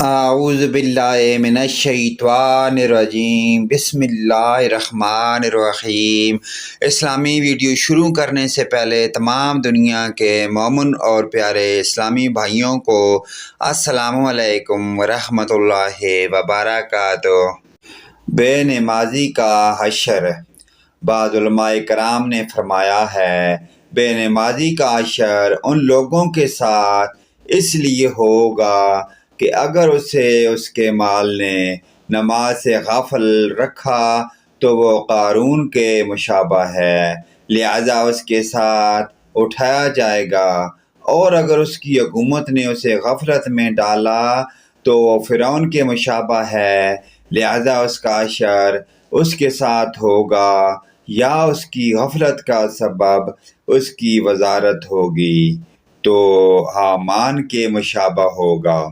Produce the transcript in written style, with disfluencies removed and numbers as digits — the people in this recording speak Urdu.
اعوذ باللہ من الشیطان الرجیم، بسم اللہ الرحمن الرحیم۔ اسلامی ویڈیو شروع کرنے سے پہلے تمام دنیا کے مومن اور پیارے اسلامی بھائیوں کو السلام علیکم ورحمۃ اللہ وبرکاتہ۔ بے نمازی کا حشر۔ بعض علماء کرام نے فرمایا ہے، بے نمازی کا حشر ان لوگوں کے ساتھ اس لیے ہوگا کہ اگر اسے اس کے مال نے نماز سے غافل رکھا تو وہ قارون کے مشابہ ہے، لہذا اس کے ساتھ اٹھایا جائے گا، اور اگر اس کی حکومت نے اسے غفلت میں ڈالا تو وہ فرعون کے مشابہ ہے، لہذا اس کا حشر اس کے ساتھ ہوگا، یا اس کی غفلت کا سبب اس کی وزارت ہوگی تو حامان کے مشابہ ہوگا۔